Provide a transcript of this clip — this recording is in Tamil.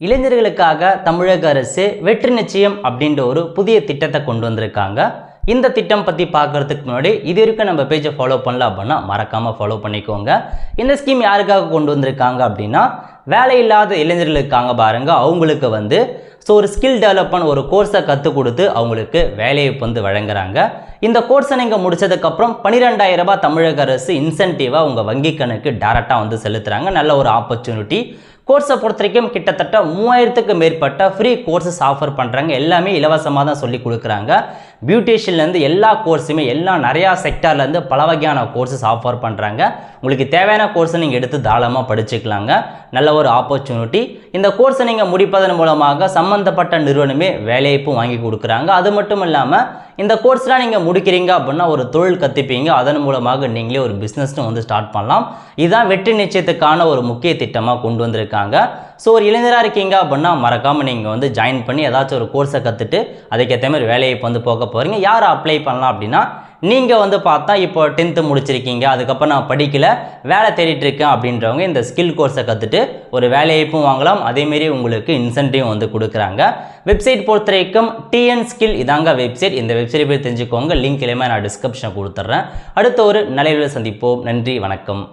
இளைஞர்களுக்காக தமிழக அரசு வெற்றி நிச்சயம் அப்படின்ற ஒரு புதிய திட்டத்தை கொண்டு வந்திருக்காங்க. இந்த திட்டம் பற்றி பார்க்கறதுக்கு முன்னாடி இது வரைக்கும் நம்ம பேஜை ஃபாலோ பண்ணல அப்படின்னா மறக்காமல் ஃபாலோ பண்ணிக்கோங்க. இந்த ஸ்கீம் யாருக்காக கொண்டு வந்திருக்காங்க அப்படின்னா வேலை இல்லாத இளைஞர்களுக்காக பாருங்க. அவங்களுக்கு ஒரு ஸ்கில் டெவலப்மெண்ட் ஒரு கோர்ஸை கற்றுக் கொடுத்து அவங்களுக்கு வேலையை வழங்குறாங்க. இந்த கோர்ஸை நீங்கள் முடிச்சதுக்கப்புறம் 12,000 ரூபாய் தமிழக அரசு இன்சென்டிவாக உங்கள் வங்கி கணக்கு டேரெக்டாக செலுத்துகிறாங்க. நல்ல ஒரு ஆப்பர்ச்சுனிட்டி. கோர்ஸை பொறுத்த வரைக்கும் கிட்டத்தட்ட 3000க்கு மேற்பட்ட ஃப்ரீ கோர்சஸ் ஆஃபர் பண்ணுறாங்க. எல்லாமே இலவசமாக தான் சொல்லி கொடுக்குறாங்க. பியூட்டிஷியன்லேருந்து எல்லா கோர்ஸுமே நிறையா செக்டார்லேருந்து பல வகையான கோர்சஸ் ஆஃபர் பண்ணுறாங்க. உங்களுக்கு தேவையான கோர்ஸை நீங்கள் எடுத்து தாராளமாக படிச்சுக்கலாங்க. நல்ல ஒரு ஆப்பர்ச்சுனிட்டி. இந்த கோர்ஸை நீங்கள் முடிப்பதன் மூலமாக சம்மந்தப்பட்ட நிறுவனமே வேலைவாய்ப்பும் வாங்கி கொடுக்குறாங்க. அது மட்டும் இல்லாமல் இந்த கோர்ஸ்லாம் நீங்கள் முடிக்கிறீங்க அப்படின்னா ஒரு தொழில் கற்றுப்பீங்க. அதன் மூலமாக நீங்களே ஒரு பிஸ்னஸ்னு ஸ்டார்ட் பண்ணலாம். இதுதான் வெற்றி நிச்சயத்துக்கான ஒரு முக்கிய திட்டமாக கொண்டு வந்திருக்காங்க. ஸோ ஒரு இளைஞராக இருக்கீங்க அப்படின்னா மறக்காமல் நீங்கள் ஜாயின் பண்ணி ஏதாச்சும் ஒரு கோர்ஸை கற்றுட்டு அதுக்கேற்ற மாதிரி வேலையை போக போகிறீங்க. யாரை அப்ளை பண்ணலாம் அப்படின்னா நீங்கள் பார்த்தா இப்போ 10th முடிச்சிருக்கீங்க, அதுக்கப்புறம் நான் படிக்கல வேலை தேடிட்டு இருக்கேன் அப்படின்றவங்க இந்த ஸ்கில் கோர்ஸை கற்றுட்டு ஒரு வேலைவாய்ப்பும் வாங்கலாம். அதேமாரி உங்களுக்கு இன்சென்டிவ் கொடுக்குறாங்க. வெப்சைட் பொறுத்த வரைக்கும் டிஎன் ஸ்கில் இதாங்க வெப்சைட். இந்த வெப்சைட் போய் தெரிஞ்சுக்கோங்க. லிங்க் எல்லாமே நான் டிஸ்கிரிப்ஷனில் கொடுத்துட்றேன். அடுத்த ஒரு நல்ல சந்திப்போம். நன்றி, வணக்கம்.